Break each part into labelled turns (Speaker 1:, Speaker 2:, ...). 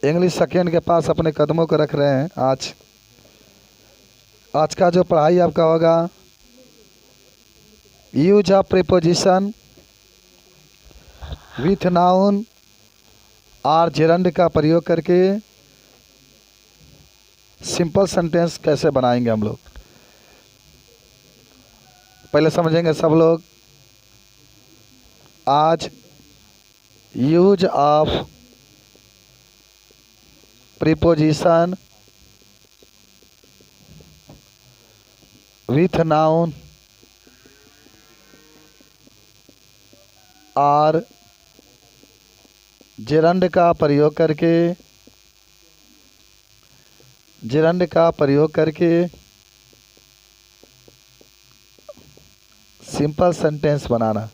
Speaker 1: English second के पास अपने कदमों को रख रहे हैं। आज का जो पढ़ाई आपका होगा, use of preposition with noun और जेरंड का प्रयोग करके सिंपल सेंटेंस कैसे बनाएंगे हम लोग, पहले समझेंगे सब लोग। आज use of preposition with noun और जेरंड का प्रयोग करके सिंपल सेंटेंस बनाना।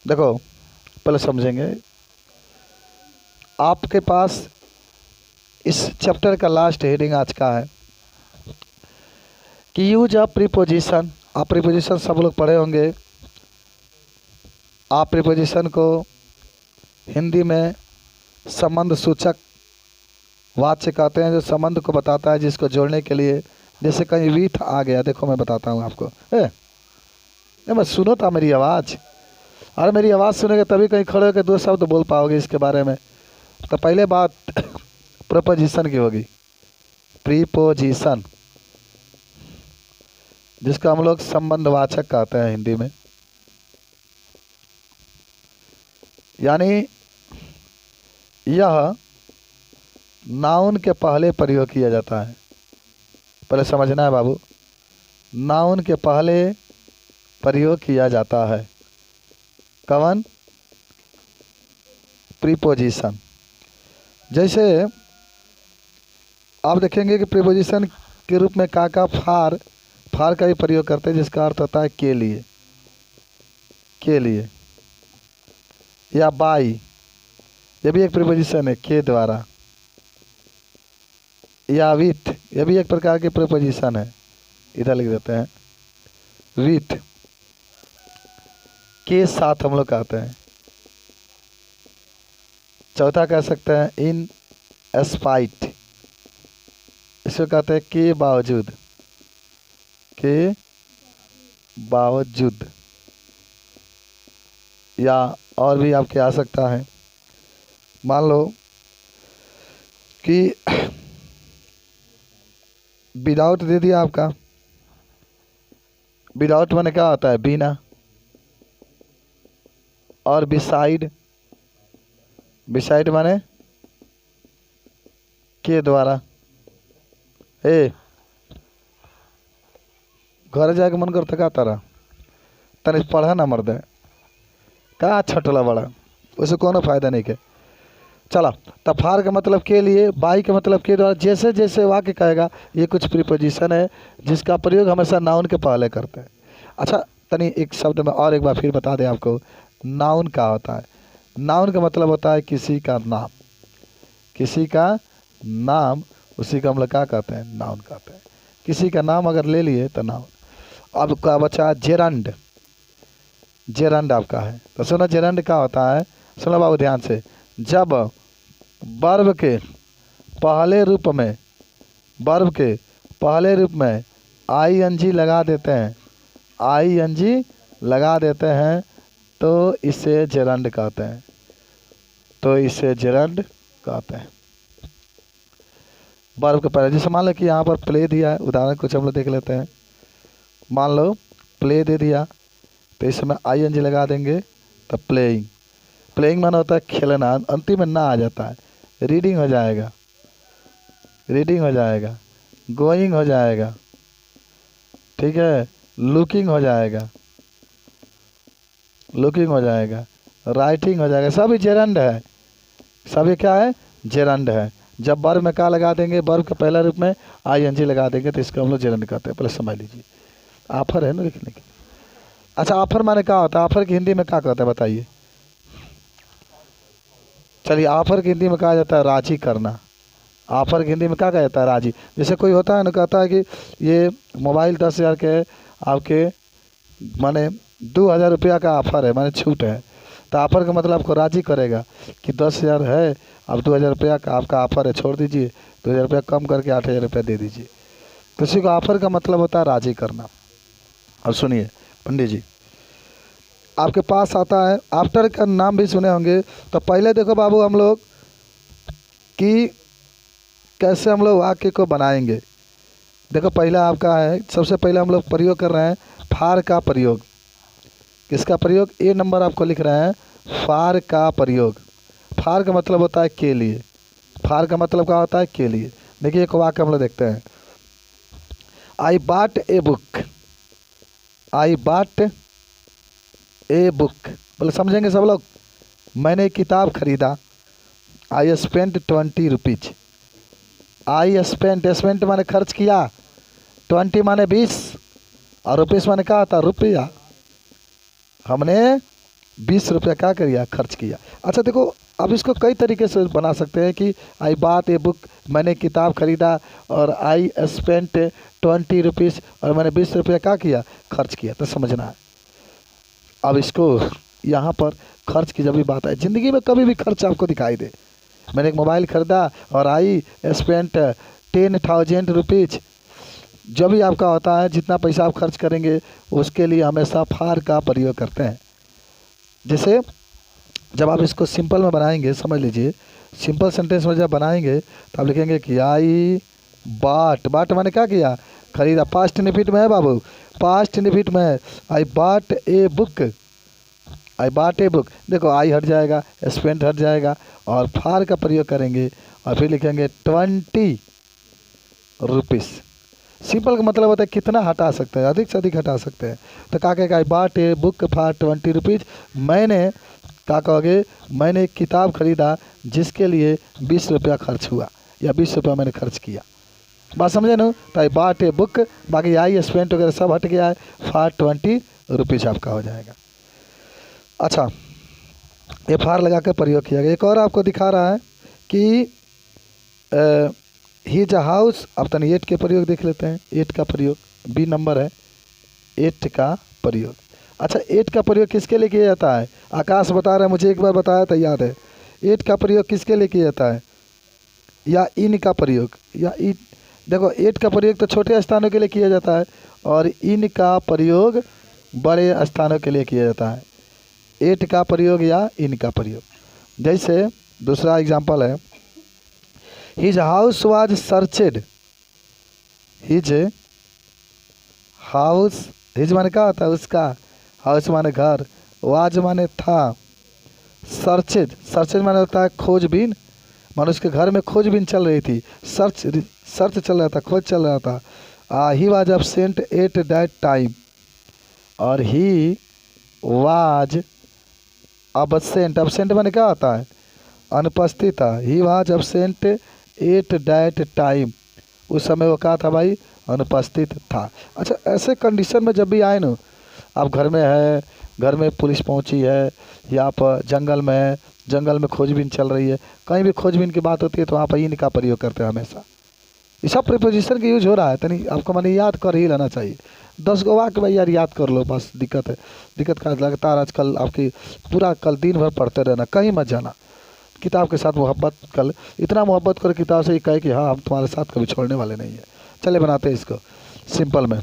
Speaker 1: देखो पहले समझेंगे। आपके पास इस चैप्टर का लास्ट हेडिंग आज का है कि यूज ऑफ प्रीपोजिशन। आप प्रीपोजिशन सब लोग पढ़े होंगे। आप प्रीपोजिशन को हिंदी में संबंध सूचक वाच्य कहते हैं, जो संबंध को बताता है, जिसको जोड़ने के लिए, जैसे कहीं विथ आ गया, देखो मैं बताता हूँ आपको। मैं सुनो था मेरी आवाज़, अरे मेरी आवाज़ सुनेंगे तभी कहीं खड़े होकर दो शब्द बोल पाओगे इसके बारे में। तो पहले बात प्रीपोजिशन की होगी। प्रीपोजिशन जिसको हम लोग संबंधवाचक कहते हैं हिंदी में, यानी यह नाउन के पहले प्रयोग किया जाता है। पहले समझना है बाबू, नाउन के पहले प्रयोग किया जाता है। कवन? प्रीपोजिशन। जैसे आप देखेंगे कि प्रीपोजिशन के रूप में का फार का भी प्रयोग करते हैं, जिसका अर्थ होता है के लिए, या बाई, ये भी एक प्रीपोजिशन है, के द्वारा। या विथ, ये भी एक प्रकार के प्रीपोजिशन है, इधर लिख देते हैं, विथ, के साथ हम लोग कहते हैं। चौथा कह सकते हैं इन स्पाइट, इसको कहते हैं के बावजूद। या और भी आपके आ सकता है। मान लो कि विदाउट दे दिया आपका। विदाउट माने क्या होता है? बिना। और बिसाइड माने के द्वारा। घर जाके मन करता का तारा तने पढ़ा ना मर्द का छटला बड़ा, उससे कोनो फायदा नहीं के। चला, तफार का मतलब के लिए, बाई का मतलब के द्वारा। जैसे जैसे वाक्य कहेगा, ये कुछ प्रीपोजिशन है जिसका प्रयोग हमेशा नाउन के पहले करते हैं। अच्छा, तनी एक शब्द में और एक बार फिर बता दें आपको, नाउन क्या होता है। नाउन का मतलब होता है किसी का नाम, उसी का हम लोग क्या कहते हैं? नाउन कहते हैं। किसी का नाम अगर ले लिए तो नाउन। अब क्या बचा? जेरंड आपका है। तो सुनो जेरंड क्या होता है, सुनो बाबू ध्यान से। जब वर्ब के पहले रूप में आईएनजी लगा देते हैं, तो इसे जेरंड कहते हैं। वर्ब के पहले, जैसे मान लो कि यहाँ पर प्ले दिया है, उदाहरण कुछ हम लोग देख लेते हैं। मान लो प्ले दे दिया, तो इसमें आईएनजी लगा देंगे तो प्लेइंग माना होता है खेलना, अंतिम में ना आ जाता है। रीडिंग हो जाएगा, गोइंग हो जाएगा, ठीक है, लुकिंग हो जाएगा, राइटिंग हो जाएगा। सभी जेरंड है, सभी क्या है? जेरंड है। जब वर्ब में क्या लगा देंगे, वर्ब के पहला रूप में आईएनजी लगा देंगे, तो इसको हम लोग जेरंड कहते हैं। पहले समझ लीजिए। ऑफर है ना लिखने की। अच्छा, ऑफर माने क्या होता है? ऑफर की हिंदी में क्या कहता है बताइए? चलिए, ऑफर की हिंदी में कहा जाता है राजी करना। ऑफर की हिंदी में क्या कहा जाता है? राजी। जैसे कोई होता है ना, कहता है कि ये मोबाइल 10,000 के आपके माने 2000 रुपया का ऑफर है, माने छूट है। तो ऑफर का मतलब आपको राज़ी करेगा कि 10,000 है, अब 2000 रुपया का आपका ऑफर है, छोड़ दीजिए, 2000 रुपया कम करके 8000 रुपया दे दीजिए। किसी को ऑफर का मतलब होता है राज़ी करना। अब सुनिए पंडित जी, आपके पास आता है, आफ्टर का नाम भी सुने होंगे। तो पहले देखो बाबू हम लोग कि कैसे हम लोग वाक्य को बनाएंगे। देखो पहला आपका है, सबसे पहले हम लोग प्रयोग कर रहे हैं फार का प्रयोग। किसका प्रयोग? ए नंबर आपको लिख रहे हैं फार का प्रयोग। फार का मतलब होता है के लिए। फार का मतलब क्या होता है? के लिए। देखिए एक वाक्य हम लोग देखते हैं, I bought a book. I bought a book, बोले समझेंगे सब लोग। मैंने एक किताब खरीदा। I spent 20 rupees. I spent माने खर्च किया, 20 माने 20, और रुपीस माने क्या था? रुपया। हमने 20 रुपया क्या किया? खर्च किया। अच्छा देखो, अब इसको कई तरीके से बना सकते हैं कि आई बॉट ए बुक, मैंने किताब खरीदा, और आई स्पेंट 20 रुपीज़, और मैंने 20 रुपया क्या किया? खर्च किया। तो समझना है। अब इसको यहाँ पर खर्च की जब भी बात है, ज़िंदगी में कभी भी खर्च आपको दिखाई दे, मैंने एक मोबाइल ख़रीदा और आई स्पेंट 10,000 रुपीज़, जब भी आपका होता है जितना पैसा आप खर्च करेंगे उसके लिए हमेशा फार का प्रयोग करते हैं। जैसे जब आप इसको सिंपल में बनाएंगे, समझ लीजिए सिंपल सेंटेंस में जब बनाएंगे तो आप लिखेंगे कि आई बाट। बाट मैंने क्या किया? खरीदा। पास्ट इंडेफिनिट में है बाबू, पास्ट इंडेफिनिट में है। आई बाट ए बुक। आई बाट ए बुक, देखो आई हट जाएगा, स्पेंट हट जाएगा, और फार का प्रयोग करेंगे और फिर लिखेंगे 20 रुपीज़। सिंपल का मतलब होता है कितना हटा सकते हैं, अधिक से अधिक हटा सकते हैं। तो क्या कहेगा? I bought a book for 20 rupees. मैंने क्या कहोगे? मैंने एक किताब खरीदा जिसके लिए 20 रुपया खर्च हुआ, या 20 रुपया मैंने खर्च किया। बात समझे ना? तो आई बॉट ए बुक, बाकी आई स्पेंट वगैरह सब हट गया है, फॉर 20 रुपीज़ आपका हो जाएगा। अच्छा, ये फार लगा कर प्रयोग किया गया। एक और आपको दिखा रहा है कि हीज हाउस। अब तनी 8 के प्रयोग देख लेते हैं। 8 का प्रयोग, बी नंबर है 8 का प्रयोग। अच्छा, 8 का प्रयोग किसके लिए किया जाता है? आकाश बता रहा है, मुझे एक बार बताया था, याद है। 8 का प्रयोग किसके लिए किया जाता है? या इन का प्रयोग, या इन। देखो 8 का प्रयोग तो छोटे स्थानों के लिए किया जाता है, और इन का प्रयोग बड़े स्थानों के लिए किया जाता है। 8 का प्रयोग या इन का प्रयोग। जैसे दूसरा एग्जाम्पल है, his house was searched. His house, his माने क्या होता है? उसका। हाउस माने घर, वाज माने था, सर्चेड, सर्चेड माने होता है खोजबीन। मानो उसके घर में खोजबीन चल रही थी, सर्च चल रहा था, खोज चल रहा था। He was absent at that time, और ही वाज एब्सेंट। एब्सेंट माने क्या होता है? अनुपस्थित था। He was absent at that time, उस समय वो क्या था भाई? अनुपस्थित था। अच्छा, ऐसे कंडीशन में जब भी आए ना, आप घर में है, घर में पुलिस पहुंची है, या आप जंगल में है, जंगल में खोजबीन चल रही है, कहीं भी खोजबीन की बात होती है तो वहाँ पर इन का प्रयोग करते हैं हमेशा। ये सब प्रीपोजिशन का यूज हो रहा है, तनी आपको मैंने याद कर ही लेना चाहिए। 10 गो वाक्य भाई यार याद कर लो बस। दिक्कत है, दिक्कत का लगातार आजकल आपकी पूरा कल दिन भर पढ़ते रहना, कहीं मत जाना। किताब के साथ मोहब्बत कर, इतना मोहब्बत करो किताब से, कहे कि हाँ हम तुम्हारे साथ कभी छोड़ने वाले नहीं है। चले बनाते हैं इसको सिंपल में।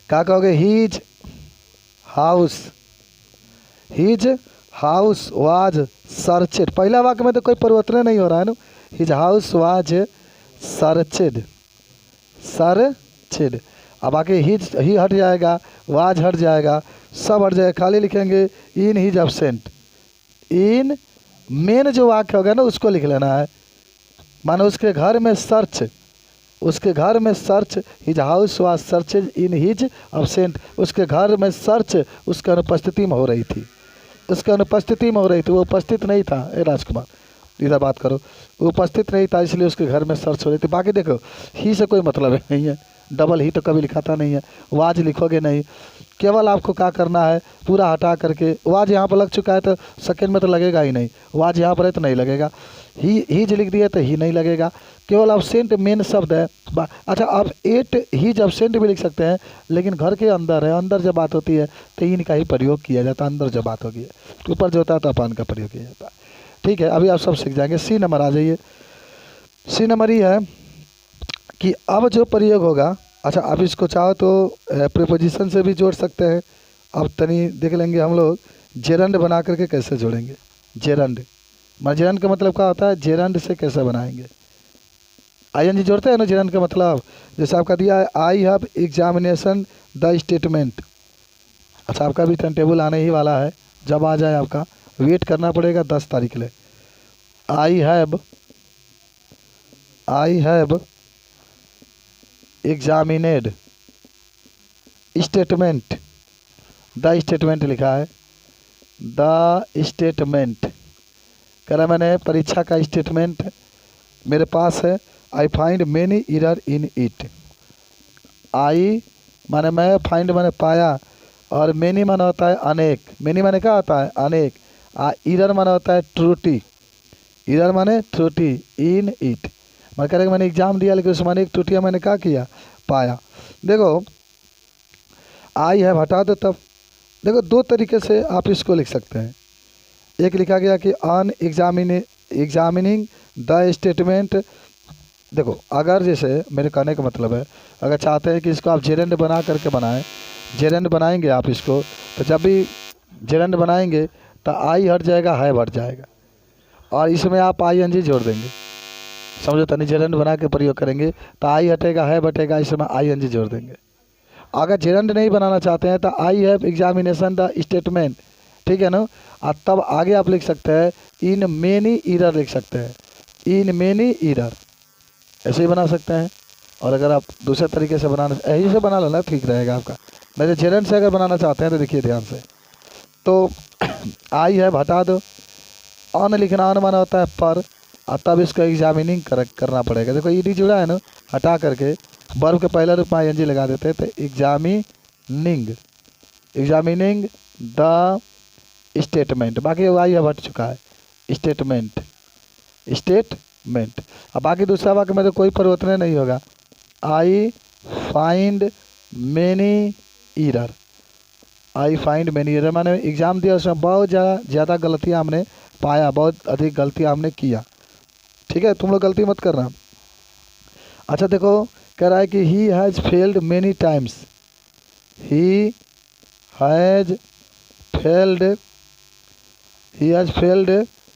Speaker 1: क्या कहोगे? His house, his house was searched. पहला वाक्य में तो कोई परिवर्तन नहीं हो रहा है ना। His house was searched, searched. अब आके हिज, ही हट जाएगा, वाज हट जाएगा, सब हट जाएगा, खाली लिखेंगे इन हिज एब्सेंट। इन मेन जो वाक्य होगा ना उसको लिख लेना है। मानो उसके घर में सर्च, उसके घर में search, his house was searched in his absent. उसके घर में सर्च उसके अनुपस्थिति में हो रही थी, उसके अनुपस्थिति में हो रही थी, वो उपस्थित नहीं था। ए राजकुमार इधर बात करो, वो उपस्थित नहीं था इसलिए उसके घर में सर्च हो रही थी। बाकी देखो ही से कोई मतलब नहीं है, डबल ही तो कभी लिखाता नहीं है, वाज लिखोगे नहीं। केवल आपको क्या करना है, पूरा हटा करके, वाज यहाँ पर लग चुका है तो सेकेंड में तो लगेगा ही नहीं, वाज यहाँ पर है तो नहीं लगेगा। ही जो लिख दिया तो ही नहीं लगेगा, केवल अब्सेंट मेन शब्द है। अच्छा, आप एट हीज अब्सेंट भी लिख सकते हैं, लेकिन घर के अंदर है, अंदर जब बात होती है तो इन का ही प्रयोग किया जाता है। अंदर जब बात होगी ऊपर जो होता है तो अपान का प्रयोग किया जाता है। ठीक है, अभी आप सब सीख जाएंगे। सी नंबर आ जाइए। सी नंबर ये है कि अब जो प्रयोग होगा, अच्छा आप इसको चाहो तो प्रीपोजिशन से भी जोड़ सकते हैं। अब तनी देख लेंगे हम लोग जेरंड बना करके कैसे जोड़ेंगे। जेरंड जेरंड का मतलब क्या होता है, जेरंड से कैसे बनाएंगे। आईएनजी जोड़ते हैं ना जेरंड का मतलब, जैसे आपका दिया है I have examination the statement. अच्छा, आपका भी टाइम टेबल आने ही वाला है, जब आ जाए आपका वेट करना पड़ेगा 10 तारीख ले। I have examined statement, the statement लिखा है, द स्टेटमेंट कह रहा मैंने परीक्षा का स्टेटमेंट मेरे पास है। I find many error in it. I माने मैं, फाइंड माने पाया, और मेनी माने होता है अनेक। मेनी माने क्या होता है, अनेक। एरर माने होता है त्रुटि। एरर माने त्रुटि इन इट। मैं कह रहा मैंने एग्जाम दिया लेकिन उसमें अनेक त्रुटियाँ मैंने क्या किया, पाया। देखो आई है हटा दो, तब देखो दो तरीके से आप इसको लिख सकते हैं। एक लिखा गया कि ऑन एग्जामिनिंग द स्टेटमेंट। देखो अगर जैसे मेरे कहने का मतलब है, अगर चाहते हैं कि इसको आप जेरेंड बना करके बनाएं, जेरेंड बनाएंगे आप इसको, तो जब भी जेरेंड बनाएंगे तो आई हट जाएगा, है हट जाएगा, और इसमें आप आई एन जी जोड़ देंगे। समझो, तनी जेरेंड बना के प्रयोग करेंगे तो आई हटेगा, है बटेगा, इसमें आई एन जी जोड़ देंगे। अगर जेरेंड नहीं बनाना चाहते हैं तो I have examination the statement, ठीक है ना। और तब आगे आप लिख सकते हैं इन मेनी एरर लिख सकते हैं, इन मेनी एरर, ऐसे ही बना सकते हैं। और अगर आप दूसरे तरीके से बनाना, यही से बना लो ना, ठीक रहेगा आपका। मेरे जेरेंड से अगर बनाना चाहते हैं तो देखिए ध्यान से, तो आई है हटा दो, ऑन लिखना, ऑन माना होता है पर, और तब इसको एग्जामिनिंग करना पड़ेगा। देखो ई डी जुड़ा है ना, हटा करके वर्ब के पहले रूप में आई एन जी लगा देते हैं, तो एग्जामिनिंग द स्टेटमेंट। बाकी आई है हट चुका है, स्टेटमेंट। अब बाकी दूसरा वाक्य में तो कोई परिवर्तन नहीं होगा। आई फाइंड मेनी एरर, आई फाइंड मेनी एरर मैंने एग्ज़ाम दिया, उसमें बहुत ज़्यादा गलतियाँ हमने पाया, बहुत अधिक गलतियाँ हमने किया। ठीक है, तुम लोग गलती मत करना। अच्छा देखो, कह रहा है कि he has failed many times. He has failed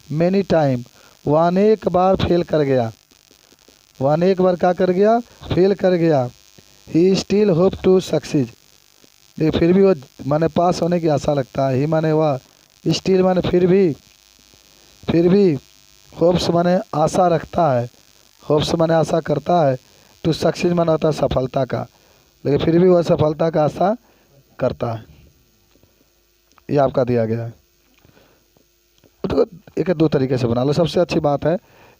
Speaker 1: many time. वो अनेक बार फेल कर गया, वो अनेक बार क्या कर गया, फेल कर गया। He still hope to succeed, लेकिन फिर भी वो माने पास होने की आशा रखता है। ही माने वह, स्टिल माने फिर भी, होप्स माने आशा रखता है, होप्स माने आशा करता है, टू सक्सीड माने होता है सफलता का, लेकिन फिर भी वह सफलता का आशा करता है। ये आपका दिया गया है। तो एक दो तरीके से बना लो। सबसे अच्छी बात है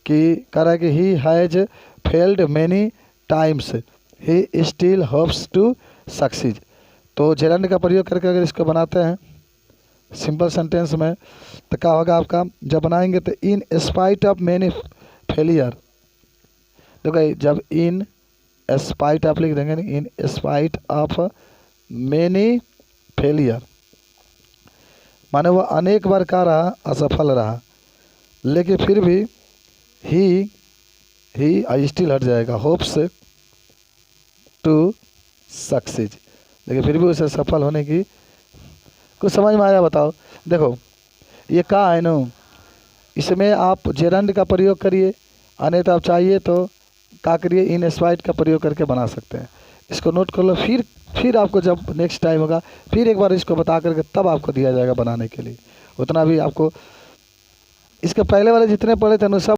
Speaker 1: कि कह रहा है कि he has failed many times, he still hopes to succeed. तो जेरेंड का प्रयोग करके अगर इसको बनाते हैं सिंपल सेंटेंस में, तो क्या होगा आपका, जब बनाएंगे तो in spite of many failure. देखो जब इन स्पाइट आप लिख देंगे, in spite of many failure माने वो अनेक बार का रहा, असफल रहा, लेकिन फिर भी ही आई स्टिल हट जाएगा, होप्स टू सक्सीड, लेकिन फिर भी उसे सफल होने की, कुछ समझ में आया बताओ। देखो ये क्या है ना, इसमें आप जेरेंड का प्रयोग करिए, अन्यथा आप चाहिए तो क्या करिए, इन स्पाइट का प्रयोग करके बना सकते हैं। इसको नोट कर लो, फिर आपको जब नेक्स्ट टाइम होगा फिर एक बार इसको बता करके तब आपको दिया जाएगा बनाने के लिए। उतना भी आपको इसके पहले वाले जितने पढ़े थे ना सब